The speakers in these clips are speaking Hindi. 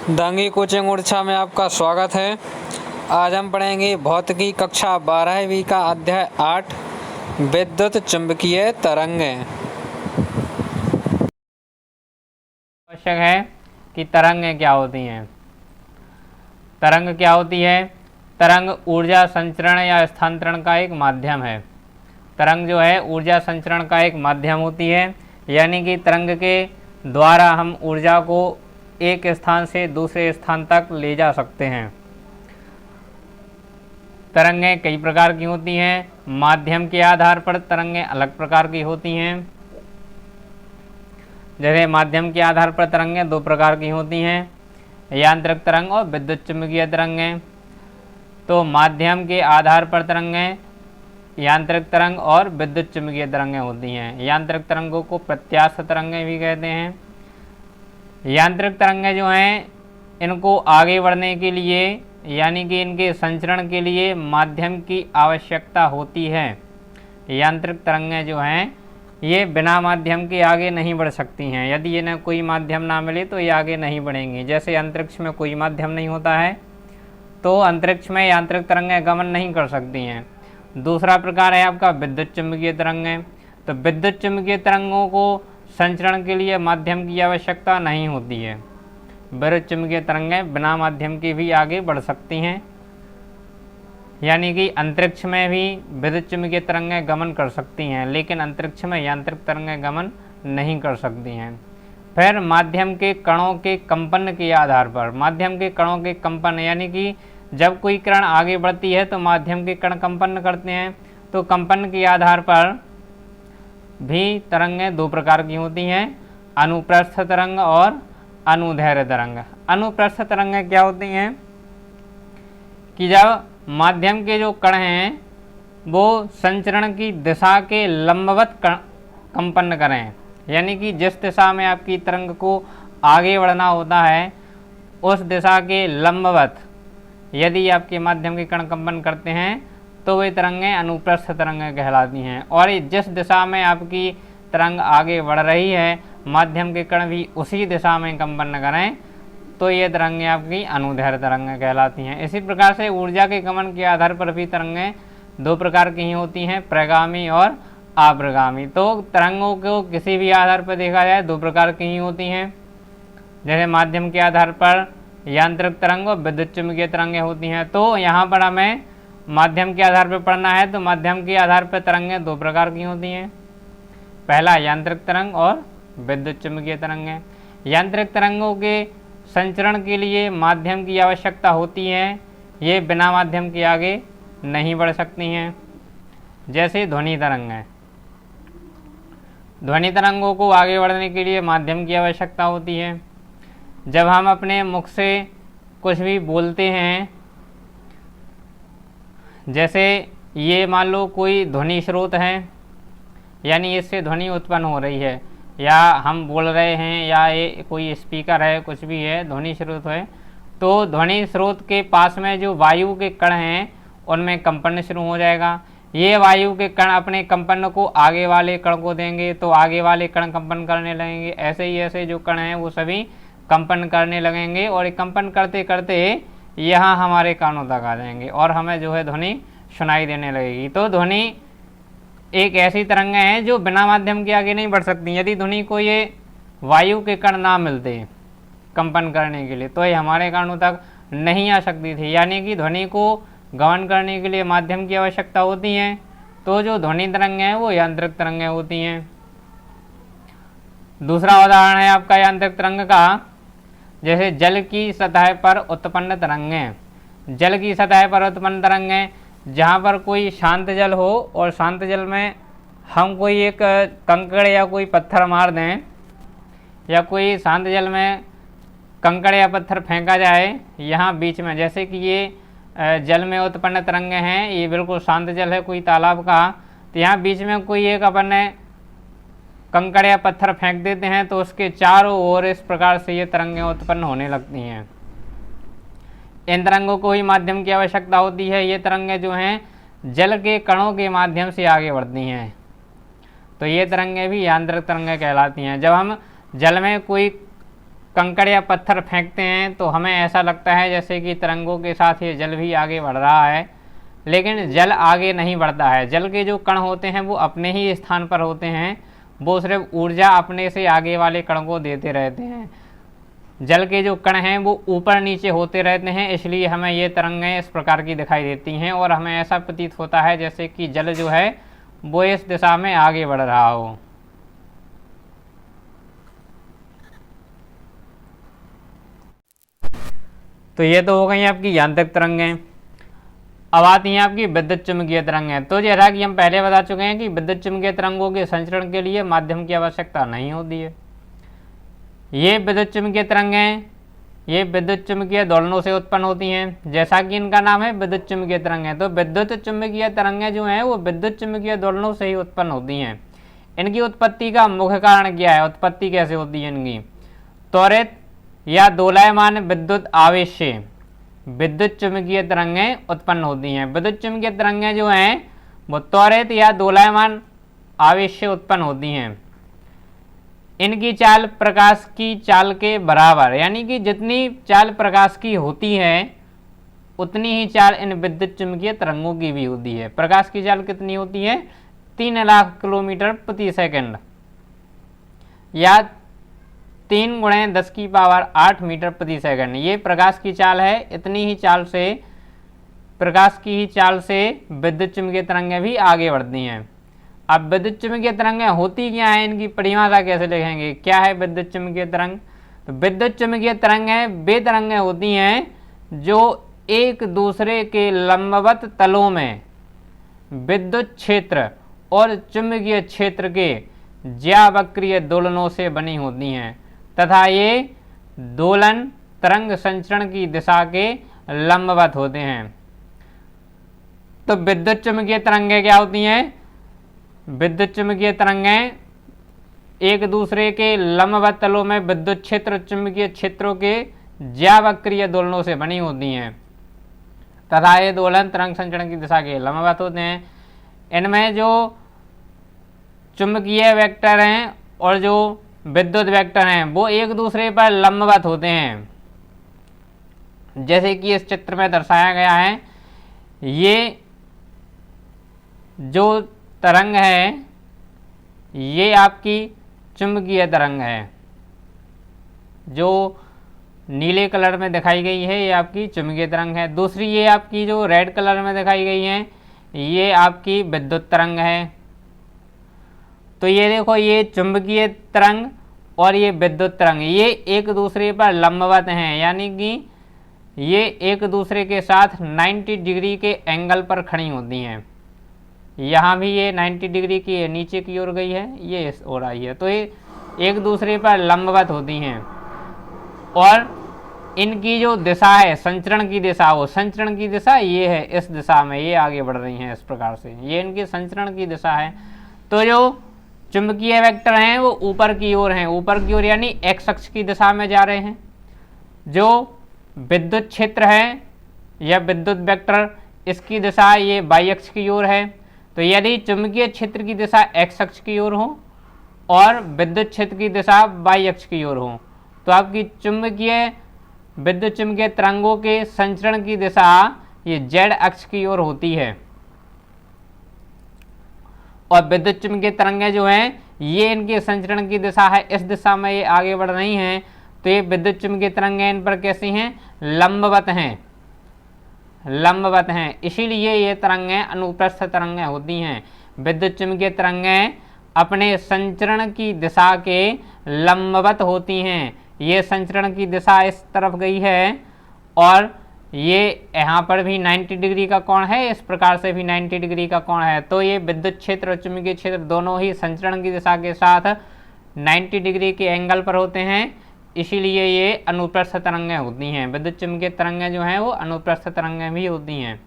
दांगी कोचिंग उड़ीसा में आपका स्वागत है। आज हम पढ़ेंगे भौतिकी कक्षा 12वीं का अध्याय 8 विद्युत चुंबकीय तरंगें। आवश्यक है कि तरंगें क्या होती हैं। तरंग क्या होती है? तरंग ऊर्जा संचरण या स्थानांतरण का एक माध्यम है। तरंग जो है ऊर्जा संचरण का एक माध्यम होती है, यानी कि तरंग के द्वारा हम ऊर्जा को एक स्थान से दूसरे स्थान तक ले जा सकते हैं। तरंगें कई प्रकार की होती हैं। माध्यम के आधार पर तरंगें अलग प्रकार की होती हैं। जैसे माध्यम के आधार पर तरंगें दो प्रकार की होती हैं, यांत्रिक तरंग और विद्युत चुम्बकीय तरंगें। तो माध्यम के आधार पर तरंगें यांत्रिक तरंग और विद्युत चुम्बकीय तरंगें होती हैं। यांत्रिक तरंगों को प्रत्यास्थ तरंगें भी कहते हैं। यांत्रिक तरंगें जो हैं इनको आगे बढ़ने के लिए यानी कि इनके संचरण के लिए माध्यम की आवश्यकता होती है। यांत्रिक तरंगें जो हैं ये बिना माध्यम के आगे नहीं बढ़ सकती हैं। यदि इन्हें कोई माध्यम ना मिले तो ये आगे नहीं बढ़ेंगी। जैसे अंतरिक्ष में कोई माध्यम नहीं होता है तो अंतरिक्ष में यांत्रिक तरंगें गमन नहीं कर सकती हैं। दूसरा प्रकार है आपका विद्युत चुम्बकीय तरंगें। तो विद्युत चुम्बकीय तरंगों को संचरण के लिए माध्यम की आवश्यकता नहीं होती है। विद्युत चुम्बकीय तरंगें बिना माध्यम के भी आगे बढ़ सकती हैं, यानी कि अंतरिक्ष में भी विद्युत चुम्बकीय तरंगें गमन कर सकती हैं, लेकिन अंतरिक्ष में यांत्रिक तरंगें गमन नहीं कर सकती हैं। फिर माध्यम के कणों के कंपन के आधार पर, माध्यम के कणों के कंपन यानी कि जब कोई किरण आगे बढ़ती है तो माध्यम के कण कंपन करते हैं। तो कंपन के आधार पर भी तरंगें दो प्रकार की होती हैं, अनुप्रस्थ तरंग और अनुदैर्ध्य तरंग। अनुप्रस्थ तरंगें क्या होती हैं कि जब माध्यम के जो कण हैं वो संचरण की दिशा के लंबवत कंपन करें, यानी कि जिस दिशा में आपकी तरंग को आगे बढ़ना होता है उस दिशा के लंबवत यदि आपके माध्यम के कण कंपन करते हैं तो वे तरंगें अनुप्रस्थ तरंगें कहलाती हैं। और जिस दिशा में आपकी तरंग आगे बढ़ रही है माध्यम के कण भी उसी दिशा में कंपन करें तो ये तरंगें आपकी अनुदैर्ध्य तरंगें कहलाती हैं। इसी प्रकार से ऊर्जा के गमन के आधार पर भी तरंगें दो प्रकार की ही होती हैं, प्रगामी और अप्रगामी। तो तरंगों को किसी भी आधार पर देखा जाए दो प्रकार की ही होती हैं। जैसे माध्यम के आधार पर यांत्रिक तरंग और विद्युत चुम्बकीय तरंगें होती हैं। तो यहाँ पर हमें माध्यम के आधार पर पढ़ना है तो माध्यम के आधार पर तरंगें दो प्रकार की होती हैं, पहला यांत्रिक तरंग और विद्युत चुम्बकीय तरंगें। यांत्रिक तरंगों के संचरण के लिए माध्यम की आवश्यकता होती है, ये बिना माध्यम के आगे नहीं बढ़ सकती हैं। जैसे ध्वनि तरंगें, ध्वनि तरंगों को आगे बढ़ने के लिए माध्यम की आवश्यकता होती है। जब हम अपने मुख से कुछ भी बोलते हैं, जैसे ये मान लो कोई ध्वनि स्रोत है, यानी इससे ध्वनि उत्पन्न हो रही है, या हम बोल रहे हैं या ये कोई स्पीकर है, कुछ भी है, ध्वनि स्रोत है, तो ध्वनि स्रोत के पास में जो वायु के कण हैं उनमें कंपन शुरू हो जाएगा। ये वायु के कण अपने कंपन को आगे वाले कण को देंगे तो आगे वाले कण कंपन करने लगेंगे। ऐसे ही ऐसे जो कण हैं वो सभी कंपन करने लगेंगे और कंपन करते करते यहाँ हमारे कानों तक आ जाएंगे और हमें जो है ध्वनि सुनाई देने लगेगी। तो ध्वनि एक ऐसी तरंगें हैं जो बिना माध्यम के आगे नहीं बढ़ सकती। यदि ध्वनि को ये वायु के कण ना मिलते कंपन करने के लिए तो ये हमारे कानों तक नहीं आ सकती थी, यानी कि ध्वनि को गमन करने के लिए माध्यम की आवश्यकता होती है। तो जो ध्वनि तरंगें हैं वो यांत्रिक तरंगें होती हैं। दूसरा उदाहरण है आपका यांत्रिक तरंग का, जैसे जल की सतह पर उत्पन्न तरंगें। जल की सतह पर उत्पन्न तरंगें, जहाँ पर कोई शांत जल हो और शांत जल में हम कोई एक कंकड़ या कोई पत्थर मार दें, या कोई शांत जल में कंकड़ या पत्थर फेंका जाए यहाँ बीच में, जैसे कि ये जल में उत्पन्न तरंगें हैं, ये बिल्कुल शांत जल है कोई तालाब का, तो यहाँ बीच में कोई एक अपन कंकड़ या पत्थर फेंक देते हैं तो उसके चारों ओर इस प्रकार से ये तरंगें उत्पन्न होने लगती हैं। इन तरंगों को ही माध्यम की आवश्यकता होती है। ये तरंगें जो हैं जल के कणों के माध्यम से आगे बढ़ती हैं, तो ये तरंगें भी यांत्रिक तरंगें कहलाती हैं। जब हम जल में कोई कंकड़ या पत्थर फेंकते हैं तो हमें ऐसा लगता है जैसे कि तरंगों के साथ ये जल भी आगे बढ़ रहा है, लेकिन जल आगे नहीं बढ़ता है। जल के जो कण होते हैं वो अपने ही स्थान पर होते हैं, वो सिर्फ ऊर्जा अपने से आगे वाले कण को देते रहते हैं। जल के जो कण हैं वो ऊपर नीचे होते रहते हैं, इसलिए हमें ये तरंगें इस प्रकार की दिखाई देती हैं और हमें ऐसा प्रतीत होता है जैसे कि जल जो है वो इस दिशा में आगे बढ़ रहा हो। तो ये तो हो गई आपकी यांत्रिक तरंगें। अब आती हैं आपकी विद्युत चुम्बकीय तरंगें। तो जैसा कि हम पहले बता चुके हैं कि विद्युत चुम्बकीय तरंगों के संचरण के लिए माध्यम की आवश्यकता नहीं होती है। ये विद्युत चुम्बकीय तरंगें ये विद्युत चुम्बकीय दोलनों से उत्पन्न होती हैं, जैसा कि इनका नाम है विद्युत चुम्बकीय तरंगें। तो विद्युत चुम्बकीय तरंगें जो हैं वो विद्युत चुम्बकीय दोलनों से ही उत्पन्न होती हैं। इनकी उत्पत्ति का मुख्य कारण क्या है, उत्पत्ति कैसे होती है इनकी? त्वरित या दोलायमान विद्युत आवेश से विद्युत चुम्बकीय तरंगें उत्पन्न होती हैं। विद्युत चुम्बकीय तरंगें जो हैं वो त्वरित या दोलायमान आवेश से उत्पन्न होती हैं। इनकी चाल प्रकाश की चाल के बराबर, यानी कि जितनी चाल प्रकाश की होती है उतनी ही चाल इन विद्युत चुम्बकीय तरंगों की भी होती है। प्रकाश की चाल कितनी होती है? 3 लाख किलोमीटर प्रति सेकंड या 3 × 10⁸ मीटर प्रति सेकंड। ये प्रकाश की चाल है। इतनी ही चाल से, प्रकाश की ही चाल से विद्युत चुम्बकीय तरंगें भी आगे बढ़ती हैं। अब विद्युत चुम्बकीय तरंगें होती क्या है, इनकी परिभाषा कैसे लिखेंगे? क्या है विद्युत चुम्बकीय तरंग? तो विद्युत चुम्बकीय तरंगें वे तरंगें होती हैं जो एक दूसरे के लंबवत तलों में विद्युत क्षेत्र और चुम्बकीय क्षेत्र के ज्यावक्रीय दोलनों से बनी होती हैं तथा ये दोलन तरंग संचरण की दिशा के लंबवत होते हैं। तो विद्युत चुम्बकीय तरंगें क्या होती हैं? विद्युत चुम्बकीय तरंगें एक दूसरे के लंबवत तलों में विद्युत क्षेत्र चुम्बकीय क्षेत्रों के ज्यावक्रीय दोलनों से बनी होती हैं तथा ये दोलन तरंग संचरण की दिशा के लंबवत होते हैं। इनमें जो चुंबकीय वेक्टर हैं और जो विद्युत वेक्टर हैं वो एक दूसरे पर लंबवत होते हैं, जैसे कि इस चित्र में दर्शाया गया है। ये जो तरंग है ये आपकी चुंबकीय तरंग है, जो नीले कलर में दिखाई गई है ये आपकी चुंबकीय तरंग है। दूसरी ये आपकी जो रेड कलर में दिखाई गई है ये आपकी विद्युत तरंग है। तो ये देखो, ये चुंबकीय तरंग और ये विद्युत तरंग ये एक दूसरे पर लंबवत हैं, यानी कि ये एक दूसरे के साथ 90 डिग्री के एंगल पर खड़ी होती हैं। यहाँ भी ये 90 डिग्री की नीचे की ओर गई है, ये इस ओर आई है, तो ये एक दूसरे पर लंबवत होती हैं। और इनकी जो दिशा है संचरण की दिशा, वो संचरण की दिशा ये है, इस दिशा में ये आगे बढ़ रही हैं इस प्रकार से, ये इनकी संचरण की दिशा है। तो जो चुंबकीय वेक्टर हैं वो ऊपर की ओर हैं, ऊपर की ओर यानी एक्स अक्ष की दिशा में जा रहे हैं। जो विद्युत क्षेत्र है या विद्युत वेक्टर इसकी दिशा ये वाई अक्ष की ओर है। तो यदि चुंबकीय क्षेत्र की दिशा एक्स अक्ष की ओर हो और विद्युत क्षेत्र की दिशा वाई अक्ष की ओर हो तो आपकी विद्युत चुम्बकीय तरंगों के संचरण की दिशा ये जेड अक्ष की ओर होती है। और विद्युत चुम्बकीय तरंगें जो हैं ये इनके संचरण की दिशा है, इस दिशा में ये आगे बढ़ रही हैं। तो ये विद्युत चुम्बकीय तरंगें इन पर कैसी हैं? लंबवत हैं, लंबवत हैं। इसीलिए ये तरंगें अनुप्रस्थ तरंगें होती हैं। विद्युत चुम्बकीय तरंगें अपने संचरण की दिशा के लंबवत होती हैं। ये संचरण की दिशा इस तरफ गई है और ये यहाँ पर भी 90 डिग्री का कोण है, इस प्रकार से भी 90 डिग्री का कोण है। तो ये विद्युत क्षेत्र और चुंबकीय क्षेत्र दोनों ही संचरण की दिशा के साथ 90 डिग्री के एंगल पर होते हैं, इसीलिए ये अनुप्रस्थ तरंगें होती हैं। विद्युत चुम्बकीय तरंगें जो हैं वो अनुप्रस्थ तरंगें भी होती हैं।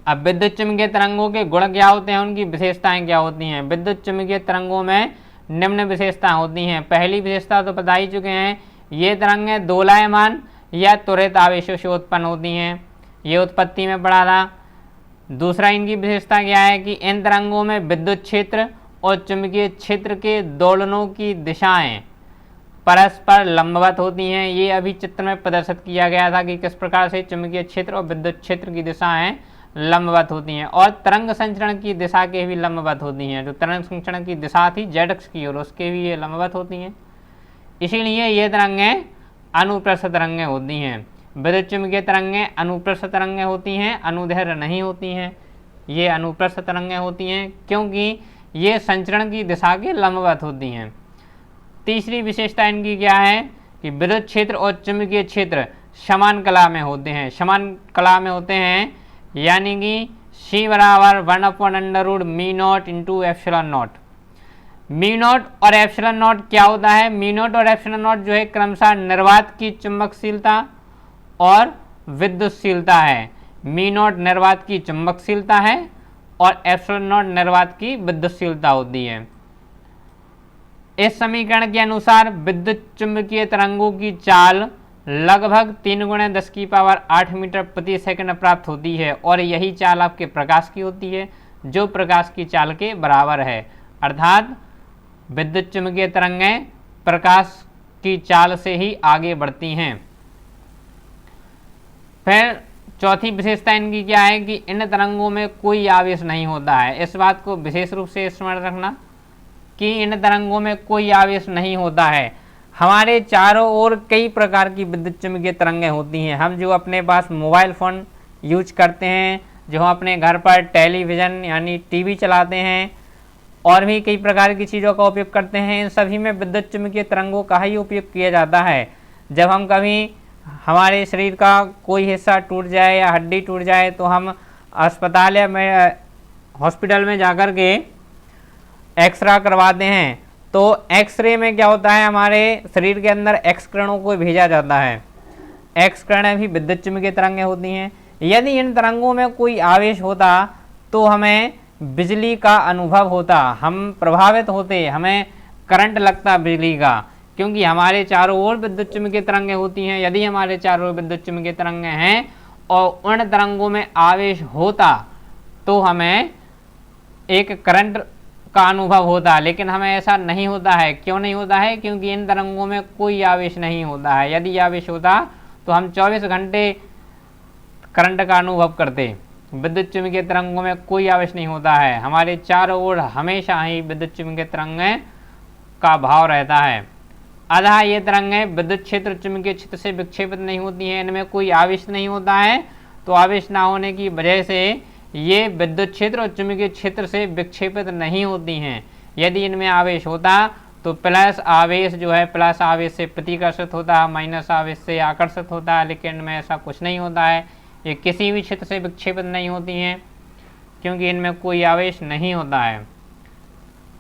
अब विद्युत चुम्बकीय तरंगों के गुण क्या होते हैं, उनकी विशेषताएं क्या होती हैं? विद्युत चुम्बकीय तरंगों में निम्न विशेषताएं होती हैं। पहली विशेषता तो बता ही चुके हैं, ये तरंगें दोलायमान या त्वरित आवेशों से उत्पन्न होती हैं, ये उत्पत्ति में पढ़ा था। दूसरा इनकी विशेषता क्या है कि इन तरंगों में विद्युत क्षेत्र और चुंबकीय क्षेत्र के दोलनों की दिशाएं परस्पर लंबवत होती हैं। ये अभी चित्र में प्रदर्शित किया गया था कि किस प्रकार से चुंबकीय क्षेत्र और विद्युत क्षेत्र की दिशाएं लंबवत होती हैं, और तरंग संचरण की दिशा के भी लंबवत होती हैं। जो तरंग संचरण की दिशा थी जेड अक्ष की ओर, उसके भी ये लंबवत होती हैं। इसीलिए ये तरंगें अनुप्रस्थ तरंगें होती हैं। विद्युत चुंबकीय तरंगें अनुप्रस्थ तरंगें होती हैं, अनुदैर्घ्य नहीं होती हैं। ये अनुप्रस्थ तरंगें होती हैं क्योंकि ये संचरण की दिशा के लंबवत होती हैं। तीसरी विशेषता इनकी क्या है कि विद्युत क्षेत्र और चुंबकीय क्षेत्र समान कला में होते हैं। समान कला में होते हैं यानी कि C बराबर 1/√μ0 × ε0। μ0 और ε0 क्या होता है? μ0 और ε0 जो है क्रमशः निर्वात की चुंबकशीलता और विद्युतशीलता है। μ0 निर्वात की चुंबकशीलता है और ε0 निर्वात की विद्युतशीलता होती है। इस समीकरण के अनुसार विद्युत चुंबकीय तरंगों की चाल लगभग 3 × 10⁸ मीटर प्रति सेकंड प्राप्त होती है, और यही चाल आपके प्रकाश की होती है जो प्रकाश की चाल के बराबर है। अर्थात विद्युत चुंबकीय तरंगें प्रकाश की चाल से ही आगे बढ़ती हैं। फिर चौथी विशेषता इनकी क्या है कि इन तरंगों में कोई आवेश नहीं होता है। इस बात को विशेष रूप से स्मरण रखना कि इन तरंगों में कोई आवेश नहीं होता है। हमारे चारों ओर कई प्रकार की विद्युत चुंबकीय तरंगें होती हैं। हम जो अपने पास मोबाइल फ़ोन यूज करते हैं, जो हम अपने घर पर टेलीविज़न यानी टीवी चलाते हैं, और भी कई प्रकार की चीज़ों का उपयोग करते हैं, इन सभी में विद्युत चुंबकीय तरंगों का ही उपयोग किया जाता है। जब हम कभी हमारे शरीर का कोई हिस्सा टूट जाए या हड्डी टूट जाए तो हम अस्पताल या हॉस्पिटल में जाकर के एक्सरे करवाते हैं, तो एक्सरे में क्या होता है, हमारे शरीर के अंदर एक्स किरणों को भेजा जाता है। एक्स किरणें भी विद्युत चुंबकीय तरंगें होती हैं। यदि इन तरंगों में कोई आवेश होता तो हमें बिजली का अनुभव होता, हम प्रभावित होते, हमें करंट लगता बिजली का, क्योंकि हमारे चारों ओर विद्युत चुंबकीय तरंगें होती हैं। यदि हमारे चारों ओर विद्युत चुंबकीय तरंगें हैं और उन तरंगों में आवेश होता तो हमें एक करंट का अनुभव होता, लेकिन हमें ऐसा नहीं होता है। क्यों नहीं होता है? क्योंकि इन तरंगों में कोई आवेश नहीं होता है। यदि आवेश होता तो हम 24 घंटे करंट का अनुभव करते। विद्युत चुंबकीय तरंगों में कोई आवेश नहीं होता है। हमारे चारों ओर हमेशा ही विद्युत चुंबकीय तरंगें का भाव रहता है। अतः ये तरंगें विद्युत क्षेत्र चुंबकीय क्षेत्र से विक्षेपित नहीं होती हैं। इनमें कोई आवेश नहीं होता है, तो आवेश ना होने की वजह से ये विद्युत क्षेत्र और चुंबकीय क्षेत्र से विक्षेपित नहीं होती हैं। यदि इनमें आवेश होता तो प्लस आवेश जो है प्लस आवेश से प्रतिकर्षित होता है, माइनस आवेश से आकर्षित होता है, लेकिन इनमें ऐसा कुछ नहीं होता है। ये किसी भी क्षेत्र से विक्षेपित नहीं होती हैं क्योंकि इनमें कोई आवेश नहीं होता है।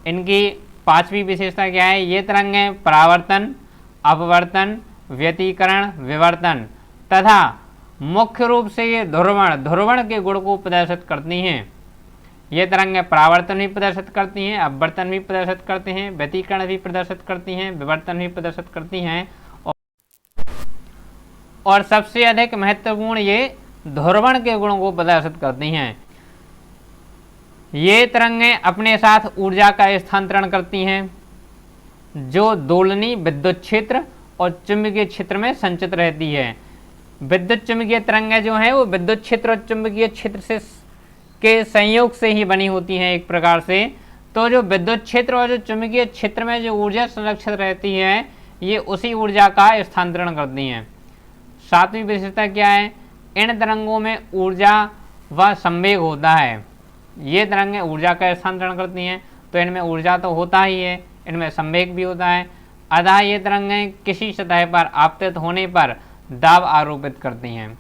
इनकी पांचवी विशेषता क्या है? ये तरंगें परावर्तन, अपवर्तन, व्यतिकरण, विवर्तन तथा मुख्य रूप से ये ध्रुवण के गुण को प्रदर्शित करती हैं। ये तरंगें परावर्तन भी प्रदर्शित करती हैं, अपवर्तन भी प्रदर्शित करती हैं, व्यतिकरण भी प्रदर्शित करती हैं, विवर्तन भी प्रदर्शित करती हैं, और सबसे अधिक महत्वपूर्ण ये ध्रुवण के गुणों को प्रदर्शित करती हैं। ये तरंगें अपने साथ ऊर्जा का स्थानांतरण करती हैं जो दोलनी विद्युत क्षेत्र और चुंबकीय क्षेत्र में संचित रहती है। विद्युत चुंबकीय तरंगें जो हैं वो विद्युत क्षेत्र और चुंबकीय क्षेत्र से के संयोग से ही बनी होती हैं एक प्रकार से। तो जो विद्युत क्षेत्र और जो चुंबकीय क्षेत्र में जो ऊर्जा संरक्षित रहती है, ये उसी ऊर्जा का स्थानांतरण करती हैं। सातवीं विशेषता क्या है? इन तरंगों में ऊर्जा व संवेग होता है। ये तरंगें ऊर्जा का स्थानांतरण करती हैं, तो इनमें ऊर्जा तो होता ही है, इनमें संवेग भी होता है। अतः ये तरंगें किसी सतह पर आपतित होने पर दाब आरोपित करती हैं।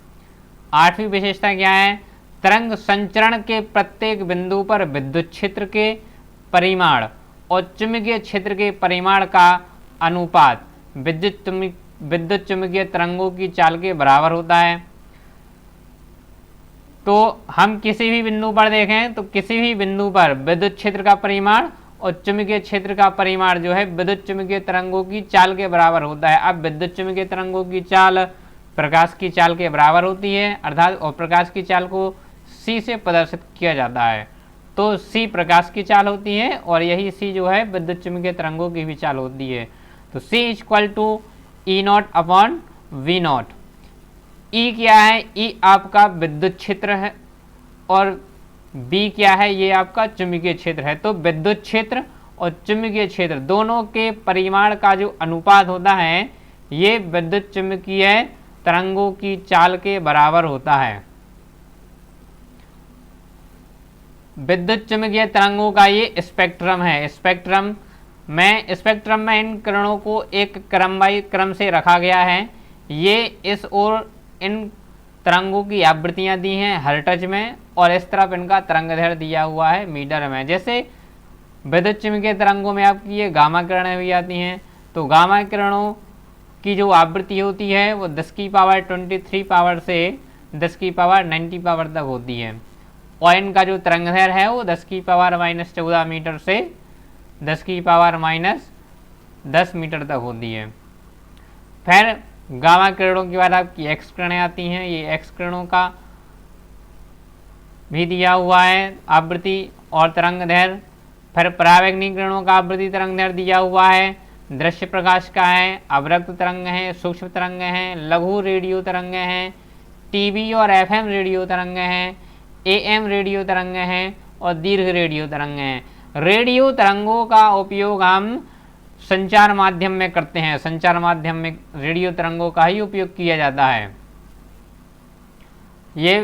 आठवीं विशेषता क्या है? तरंग संचरण के प्रत्येक बिंदु पर विद्युत क्षेत्र के परिमाण और चुंबकीय क्षेत्र के परिमाण का अनुपात विद्युत चुंबकीय तरंगों की चाल के बराबर होता है। तो हम किसी भी बिंदु पर देखें तो किसी भी बिंदु पर विद्युत क्षेत्र का परिमाण और चुंबकीय क्षेत्र का परिमाण जो है विद्युत चुंबकीय तरंगों की चाल के बराबर होता है। अब विद्युत चुंबकीय तरंगों की चाल प्रकाश की चाल के बराबर होती है, अर्थात और प्रकाश की चाल को c से प्रदर्शित किया जाता है। तो c प्रकाश की चाल होती है और यही c जो है विद्युत चुंबकीय तरंगों की भी चाल होती है। तो C equal to E not upon V not. E क्या है, ई आपका विद्युत क्षेत्र है और बी क्या है, ये आपका चुंबकीय क्षेत्र है। तो विद्युत क्षेत्र और चुंबकीय क्षेत्र दोनों के परिमाण का जो अनुपात होता है ये विद्युत चुंबकीय तरंगों की चाल के बराबर होता है। विद्युत चुंबकीय तरंगों का ये स्पेक्ट्रम है। स्पेक्ट्रम में इन किरणों को एक क्रम से रखा गया है। ये इस ओर इन तरंगों की आवृत्तियां दी हैं हर्ट्ज में और इस तरफ इनका तरंगदैर्घ्य दिया हुआ है मीटर में। जैसे विद्युत चुंबकीय तरंगों में आपकी ये गामा किरणें भी आती हैं, तो गामा किरणों की जो आवृत्ति होती है वो 10 की पावर 23 पावर से 10 की पावर 90 पावर तक होती है और इनका जो तरंगदैर्घ्य है वो 10 की पावर -14 मीटर से 10 की पावर -10 मीटर तक होती है। फिर गामा किरणों के बाद आपकी एक्स किरणें आती हैं। ये एक्स किरणों का भी दिया हुआ है आवृत्ति और तरंगदैर्घ्य। फिर परावैंगनी किरणों का आवृत्ति तरंगदैर्घ्य दिया हुआ है। दृश्य प्रकाश का है, अवरक्त तरंग है, सूक्ष्म तरंग है, लघु रेडियो तरंग हैं, टीवी और एफएम रेडियो तरंग हैं, एएम रेडियो तरंग हैं और दीर्घ रेडियो तरंग हैं। रेडियो तरंगों का उपयोग हम संचार माध्यम में करते हैं। संचार माध्यम में रेडियो तरंगों का ही उपयोग किया जाता है। ये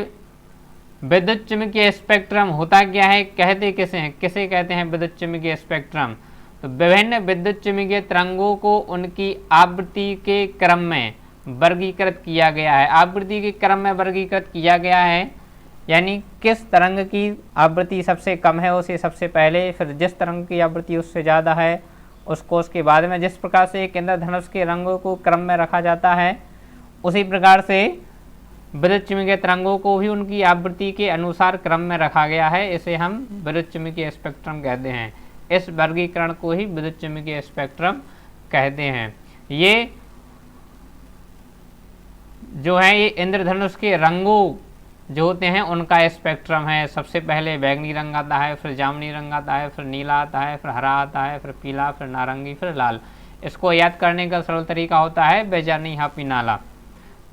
विद्युत चुम्बकीय स्पेक्ट्रम होता क्या है, कहते किसे कहते हैं विद्युत चुम्बकीय स्पेक्ट्रम? तो विभिन्न विद्युत चुम्बकीय तरंगों को उनकी आवृत्ति के क्रम में वर्गीकृत किया गया है। आवृत्ति के क्रम में वर्गीकृत किया गया है, यानी किस तरंग की आवृत्ति सबसे कम है उसे सबसे पहले, फिर जिस तरंग की आवृत्ति उससे ज़्यादा है उसको उसके बाद में। जिस प्रकार से एक इंद्रधनुष के रंगों को क्रम में रखा जाता है उसी प्रकार से विद्युत चुम्बकीय तरंगों को भी उनकी आवृत्ति के अनुसार क्रम में रखा गया है। इसे हम विद्युत चुम्बकीय स्पेक्ट्रम कहते हैं। इस वर्गीकरण को ही विद्युत चुम्बकीय स्पेक्ट्रम कहते हैं। ये जो है ये इंद्रधनुष के रंगों जो होते हैं उनका स्पेक्ट्रम है। सबसे पहले बैंगनी रंग आता है, फिर जामुनी रंग आता है, फिर नीला आता है, फिर हरा आता है, फिर पीला, फिर नारंगी, फिर लाल। इसको याद करने का सरल तरीका होता है बेजानी हा पी नाला।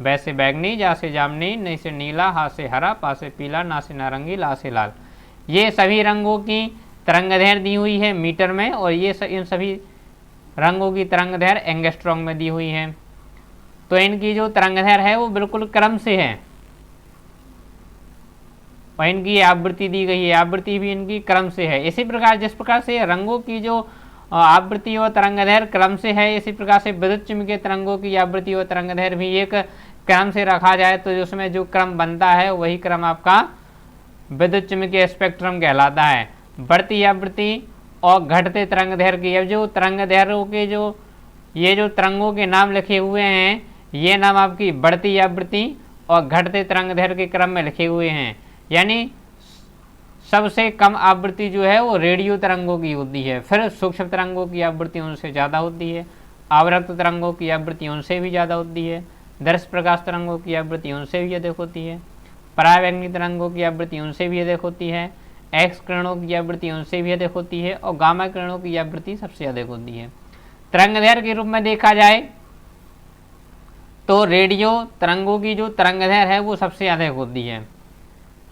वैसे बैंगनी, जा से जामुनी, नहीं से नीला, हा से हरा, पा से पीला, ना से नारंगी, ला से लाल। ये सभी रंगों की तरंगदैर्घ्य दी हुई है मीटर में और ये इन सभी रंगों की तरंगदैर्घ्य एंगस्ट्रॉम में दी हुई है। तो इनकी जो तरंगदैर्घ्य है वो बिल्कुल क्रम से है और इनकी आवृत्ति दी गई है, आवृत्ति भी इनकी क्रम से है। इसी प्रकार जिस प्रकार से रंगों की जो आवृत्ति और तरंगदैर्घ्य क्रम से है, इसी प्रकार से विद्युत चुम्बकीय तरंगों की आवृत्ति और तरंगदैर्घ्य भी एक क्रम से रखा जाए तो उसमें जो क्रम बनता है वही क्रम आपका विद्युत चुम्बकीय स्पेक्ट्रम कहलाता है। बढ़ती आवृत्ति और घटते तरंगदैर्घ्य की, अब जो तरंगदैर्घ्यों के ये जो तरंगों के नाम लिखे हुए हैं ये नाम आपकी बढ़ती आवृत्ति और घटते तरंगदैर्घ्य के क्रम में लिखे हुए हैं। यानी सबसे कम आवृत्ति जो है वो रेडियो तरंगों की होती है, फिर सूक्ष्म तरंगों की आवृत्ति उनसे ज़्यादा होती है, आवर्त तरंगों की आवृत्ति उनसे भी ज़्यादा होती है, दर्श प्रकाश तरंगों की आवृत्ति उनसे भी अधिक होती है, परावैंगनी तरंगों की आवृत्ति उनसे भी अधिक होती है, एक्स किरणों की आवृत्ति उनसे भी अधिक होती है और गामा किरणों की आवृत्ति सबसे अधिक होती है। तरंगदैर्घ्य के रूप में देखा जाए तो रेडियो तरंगों की जो तरंगदैर्घ्य है वो सबसे अधिक होती है।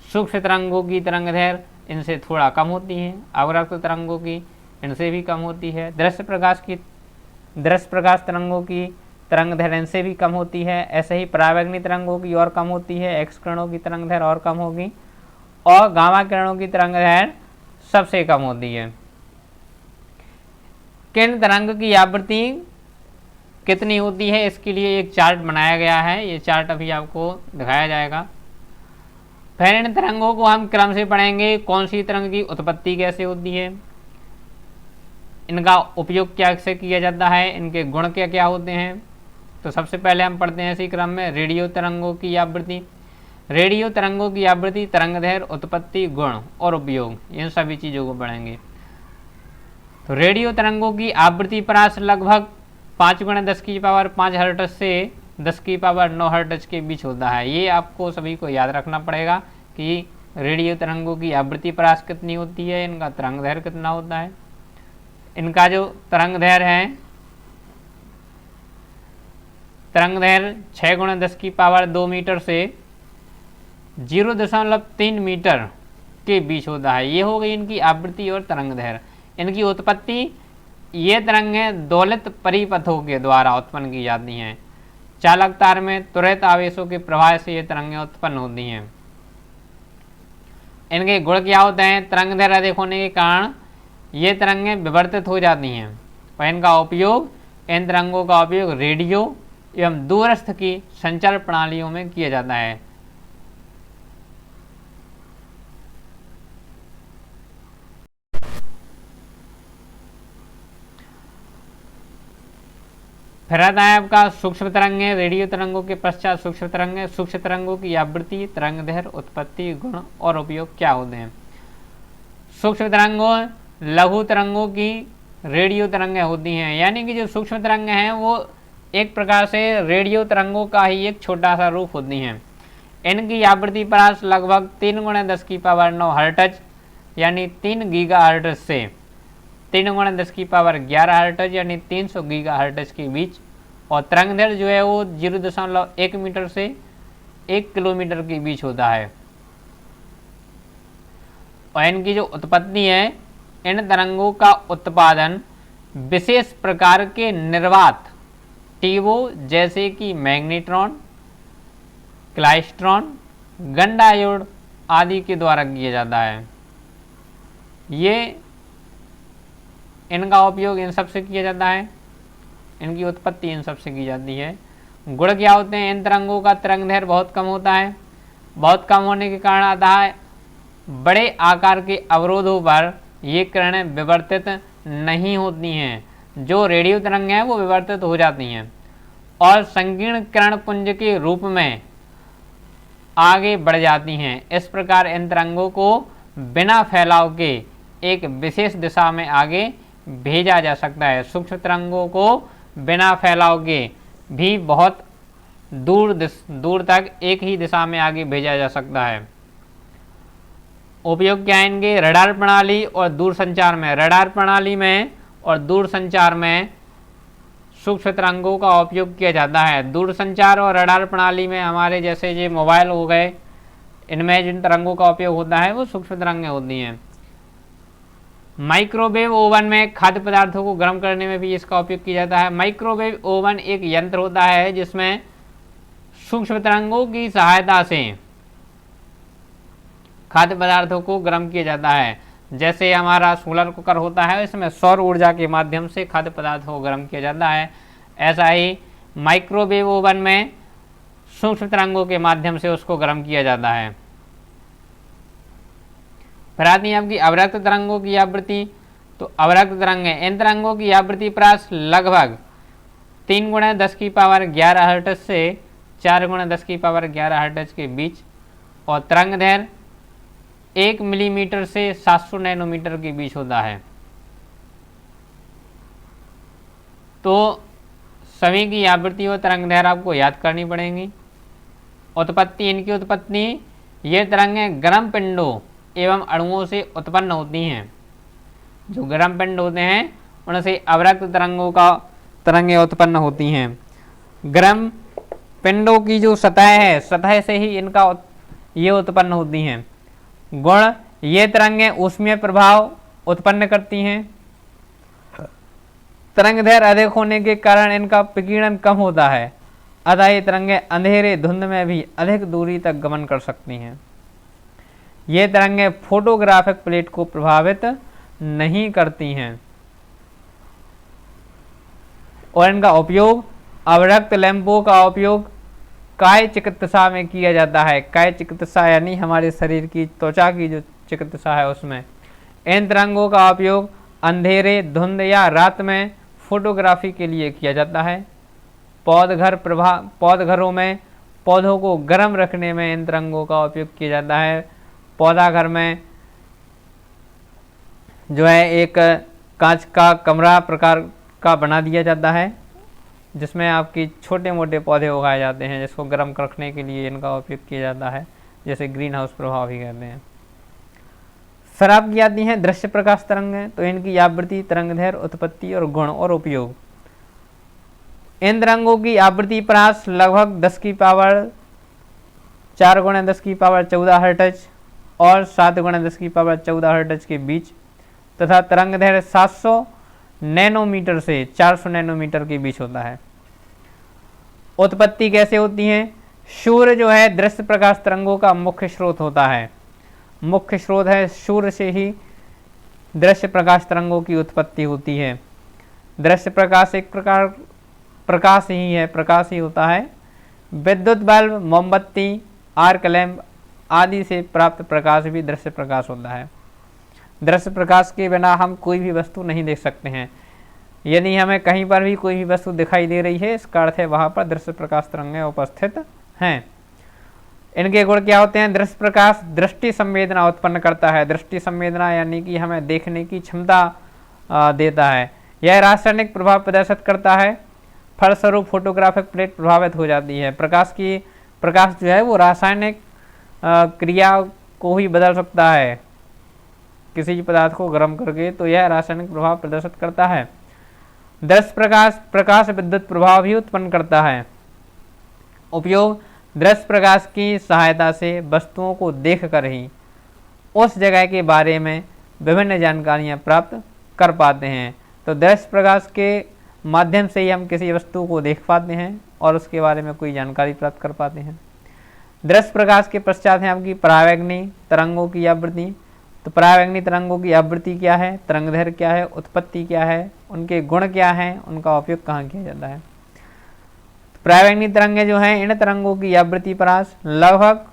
सूक्ष्म तरंगों की तरंगदैर्घ्य इनसे थोड़ा कम होती है, अवरक्त तरंगों की इनसे भी कम होती है, दृश्य प्रकाश तरंगों की तरंगदैर्घ्य इनसे भी कम होती है। ऐसे ही परावैंगनी तरंगों की और कम होती है, एक्स किरणों की तरंगदैर्घ्य और कम होगी और गामा किरणों की तरंगदैर्घ्य सबसे कम होती है। किन तरंग की आवृत्ति कितनी होती है इसके लिए एक चार्ट बनाया गया है, ये चार्ट अभी आपको दिखाया जाएगा। फिर इन तरंगों को हम क्रम से पढ़ेंगे, कौन सी तरंग की उत्पत्ति कैसे होती है, इनका उपयोग क्या से किया जाता है, इनके गुण क्या क्या होते हैं। तो सबसे पहले हम पढ़ते हैं इसी क्रम में रेडियो तरंगों की आवृत्ति। रेडियो तरंगों की आवृत्ति, तरंगदैर्घ्य, उत्पत्ति, गुण और उपयोग, इन सभी चीज़ों को पढ़ेंगे। तो रेडियो तरंगों की आवृत्ति परास लगभग 5 × 10⁵ हर्ट्ज से 10⁹ हर्ट्ज के बीच होता है। ये आपको सभी को याद रखना पड़ेगा कि रेडियो तरंगों की आवृत्ति परास कितनी होती है, इनका तरंगदैर्घ्य कितना होता है। इनका जो तरंगदैर्घ्य है तरंगदैर्घ्य 6×10⁻² मीटर से 0.3 मीटर के बीच होता है। ये हो गई इनकी आवृत्ति और तरंगदैर्घ्य। इनकी उत्पत्ति, ये तरंगें दोलित परिपथों के द्वारा उत्पन्न की जाती हैं। चालक तार में त्वरित आवेशों के प्रवाह से ये तरंगें उत्पन्न होती हैं। इनके गुण क्या होते हैं? तरंगदैर्घ्य अधिक होने के कारण ये तरंगें विवर्तित हो जाती हैं और इनका उपयोग, इन तरंगों का उपयोग रेडियो एवं दूरस्थ की संचार प्रणालियों में किया जाता है। फिर आता है आपका सूक्ष्म तरंगें। रेडियो तरंगों के पश्चात सूक्ष्म तरंगें। सूक्ष्म तरंगों की आवृत्ति, तरंगदैर्घ्य, उत्पत्ति, गुण और उपयोग क्या होते हैं? सूक्ष्म तरंगों, लघु तरंगों की रेडियो तरंगें होती हैं, यानी कि जो सूक्ष्म तरंगें हैं वो एक प्रकार से रेडियो तरंगों का ही एक छोटा सा रूप होती हैं। इनकी आवृत्ति परास लगभग 3×10⁻⁹ हर्ट्ज यानी 3 गीगाहर्ट्ज से 3×10⁻11 हर्ट्ज यानी 300 गीगाहर्ट्ज के बीच, और तरंगदैर्घ्य जो है वो 0.1 मीटर से 1 किलोमीटर के बीच होता है। और इनकी जो उत्पत्ति है, इन तरंगों का उत्पादन विशेष प्रकार के निर्वात टीवो जैसे कि मैग्नेट्रॉन, क्लाइस्ट्रॉन, गन डायोड आदि के द्वारा किया जाता है। ये इनका उपयोग इन सब से किया जाता है, इनकी उत्पत्ति इन सब से की जाती है। गुण क्या होते हैं? इन तरंगों का तरंगदैर्घ्य बहुत कम होता है। बहुत कम होने के कारण आता है बड़े आकार के अवरोधों पर ये किरणें विवर्तित नहीं होती हैं। जो रेडियो तरंग हैं वो विवर्तित हो जाती हैं और संकीर्ण किरण पुंज के रूप में आगे बढ़ जाती हैं। इस प्रकार इन तरंगों को बिना फैलाव के एक विशेष दिशा में आगे भेजा जा सकता है। सूक्ष्म तरंगों को बिना फैलाव के भी बहुत दूर तक एक ही दिशा में आगे भेजा जा सकता है। उपयोग क्या है इनके? रडार प्रणाली और दूरसंचार में। रडार प्रणाली में और दूरसंचार में सूक्ष्म तरंगों का उपयोग किया जाता है। दूरसंचार और रडार प्रणाली में हमारे जैसे ये मोबाइल हो गए, इनमें जिन तरंगों का उपयोग होता है वो सूक्ष्म तरंगें होती हैं। माइक्रोवेव ओवन में खाद्य पदार्थों को गर्म करने में भी इसका उपयोग किया जाता है। माइक्रोवेव ओवन एक यंत्र होता है जिसमें सूक्ष्म तरंगों की सहायता से खाद्य पदार्थों को गर्म किया जाता है। जैसे हमारा सोलर कुकर होता है, इसमें सौर ऊर्जा के माध्यम से खाद्य पदार्थों को गर्म किया जाता है। ऐसा ही माइक्रोवेव ओवन में सूक्ष्म तरंगों के माध्यम से उसको गर्म किया जाता है। फिर आती है आपकी अवरक्त तरंगों की आवृत्ति। तो अवरक्त तरंगें, इन तरंगों की आवृत्ति प्रास लगभग 3×10⁻11 हर्ट्ज से 4×10⁻11 हर्ट्ज के बीच, और तरंगदैर्घ्य 1 मिलीमीटर से 700 नैनोमीटर के बीच होता है। तो सभी की आवृत्ति और तरंगदैर्घ्य आपको याद करनी पड़ेगी। उत्पत्ति, इनकी उत्पत्ति, ये तरंगें गर्म पिंडों एवं अणुओं से उत्पन्न होती हैं। जो गर्म पिंड होते हैं उनसे अवरक्त तरंगें उत्पन्न होती हैं। गर्म पिंडों की जो सतह है, सतह से ही इनका ये उत्पन्न होती हैं। गुण, ये तरंगें ऊष्मीय प्रभाव उत्पन्न करती हैं। तरंगदैर्घ्य अधिक होने के कारण इनका विकिरण कम होता है, अतः ये तरंगें अंधेरे धुंध में भी अधिक दूरी तक गमन कर सकती हैं। ये तरंगें फोटोग्राफिक प्लेट को प्रभावित नहीं करती हैं। और इनका उपयोग, अवरक्त लैंपों का उपयोग काय चिकित्सा में किया जाता है। काय चिकित्सा यानी हमारे शरीर की त्वचा की जो चिकित्सा है उसमें इन तरंगों का उपयोग अंधेरे, धुंध या रात में फोटोग्राफी के लिए किया जाता है। पौधघरों में पौधों को गर्म रखने में इन तरंगों का उपयोग किया जाता है। पौधा घर में जो है एक कांच का कमरा प्रकार का बना दिया जाता है जिसमें आपकी छोटे मोटे पौधे उगाए जाते हैं, जिसको गर्म रखने के लिए इनका उपयोग किया जाता है, जैसे ग्रीन हाउस प्रभाव भी कहते हैं। फिर आपकी आती हैं दृश्य प्रकाश तरंगें। तो इनकी आवृत्ति, तरंगदैर्घ्य, उत्पत्ति और गुण और उपयोग। इन तरंगों की आवृत्ति परास लगभग 10 की पावर 4 गुणा 10 की पावर 14 हर्ट्ज और 7 गुणा 10 की पावर 14 हर्ट्ज के बीच तथा तरंग दैर्घ्य 700 नैनोमीटर से 400 नैनोमीटर के बीच होता है। उत्पत्ति कैसे होती है? सूर्य जो है दृश्य प्रकाश तरंगों का मुख्य स्रोत होता है। मुख्य स्रोत है, सूर्य से ही दृश्य प्रकाश तरंगों की उत्पत्ति होती है। दृश्य प्रकाश एक प्रकार प्रकाश ही है, प्रकाश ही होता है। विद्युत बल्ब, मोमबत्ती, आर्क लैंप आदि से प्राप्त प्रकाश भी दृश्य प्रकाश होता है। दृश्य प्रकाश के बिना हम कोई भी वस्तु नहीं देख सकते हैं। यदि हमें कहीं पर भी कोई भी वस्तु दिखाई दे रही है, इसका अर्थ है वहाँ पर दृश्य प्रकाश तरंगें उपस्थित हैं। इनके गुण क्या होते हैं? दृश्य प्रकाश दृष्टि संवेदना उत्पन्न करता है। दृष्टि संवेदना यानी कि हमें देखने की क्षमता देता है। यह रासायनिक प्रभाव प्रदर्शित करता है, फलस्वरूप फोटोग्राफिक प्लेट प्रभावित हो जाती है। प्रकाश जो है वो रासायनिक क्रिया को ही बदल सकता है, किसी पदार्थ को गर्म करके, तो यह रासायनिक प्रभाव प्रदर्शित करता है। दृश्य प्रकाश विद्युत प्रभाव भी उत्पन्न करता है। उपयोग: दृश्य प्रकाश की सहायता से वस्तुओं को देखकर ही उस जगह के बारे में विभिन्न जानकारियां प्राप्त कर पाते हैं। तो दृश्य प्रकाश के माध्यम से ही हम किसी वस्तु को देख पाते हैं और उसके बारे में कोई जानकारी प्राप्त कर पाते हैं। दृश्य प्रकाश के पश्चात है आपकी परावैंगनी तरंगों की आवृत्ति। तो परावैंगनी तरंगों की आवृत्ति क्या है, तरंग दैर्घ्य क्या है, उत्पत्ति क्या है, उनके गुण क्या हैं, उनका उपयोग कहाँ किया जाता है। परावैंगनी तरंगें जो हैं, इन तरंगों की आवृत्ति परास लगभग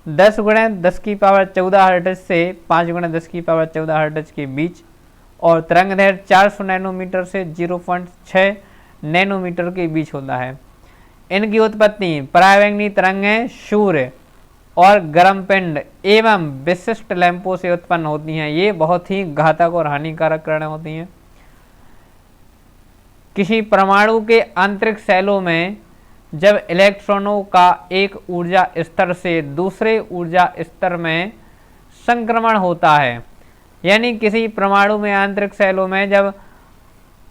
10 गुणा 10 की पावर 14 हर्ट्ज से 5 गुणा 10 की पावर 14 हर्ट्ज के बीच और तरंग दैर्घ्य 400 नैनोमीटर से 0.6 नैनोमीटर के बीच होता है। इनकी उत्पत्ति: परावैंगनी तरंगें सूर्य और गर्म पिंड एवं विशिष्ट लैंपों से उत्पन्न होती हैं। ये बहुत ही घातक और हानिकारक किरणें होती हैं। किसी परमाणु के आंतरिक सेलों में जब इलेक्ट्रॉनों का एक ऊर्जा स्तर से दूसरे ऊर्जा स्तर में संक्रमण होता है, यानी किसी परमाणु में आंतरिक सेलों में जब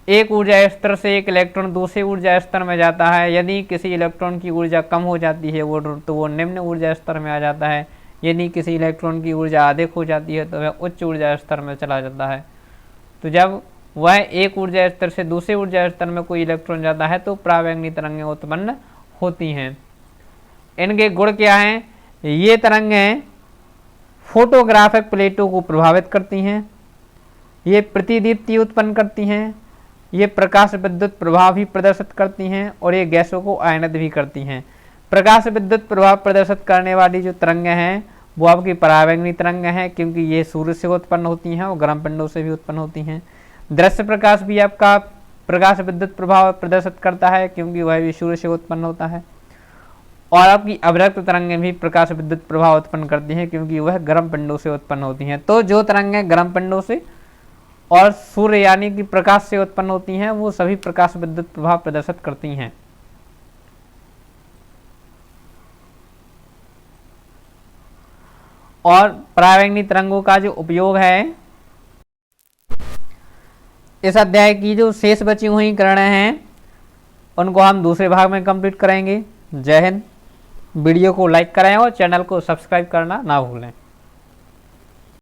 एक ऊर्जा स्तर से एक इलेक्ट्रॉन दूसरे ऊर्जा स्तर में जाता है, यदि किसी इलेक्ट्रॉन की ऊर्जा कम हो जाती है तो वो निम्न ऊर्जा स्तर में आ जाता है। यदि किसी इलेक्ट्रॉन की ऊर्जा अधिक हो जाती है तो वह उच्च ऊर्जा स्तर में चला जाता है। तो जब वह एक ऊर्जा स्तर से दूसरे ऊर्जा स्तर में कोई इलेक्ट्रॉन जाता है तो परावैंगनी तरंगें उत्पन्न होती हैं। इनके गुण क्या हैं? ये तरंगें फोटोग्राफिक प्लेटों को प्रभावित करती हैं, ये प्रतिदीप्ति उत्पन्न करती हैं, ये प्रकाश विद्युत प्रभाव भी प्रदर्शित करती हैं और ये गैसों को आयनित भी करती हैं। प्रकाश विद्युत प्रभाव प्रदर्शित करने वाली जो तरंगें हैं वो आपकी परावैंगनी तरंगें हैं, क्योंकि ये सूर्य से उत्पन्न होती हैं और गर्म पिंडों से भी उत्पन्न होती हैं। दृश्य प्रकाश भी आपका प्रकाश विद्युत प्रभाव प्रदर्शित करता है, क्योंकि वह भी सूर्य से उत्पन्न होता है। और आपकी अवरक्त तरंगें भी प्रकाश विद्युत प्रभाव उत्पन्न करती हैं, क्योंकि वह गर्म पिंडों से उत्पन्न होती हैं। तो जो तरंगें गर्म पिंडों से और सूर्य यानी कि प्रकाश से उत्पन्न होती हैं वो सभी प्रकाश विद्युत प्रभाव प्रदर्शित करती हैं। और परावैंगनी तरंगों का जो उपयोग है, इस अध्याय की जो शेष बची हुई किरणें हैं उनको हम दूसरे भाग में कंप्लीट करेंगे। जय हिंद। वीडियो को लाइक करें और चैनल को सब्सक्राइब करना ना भूलें।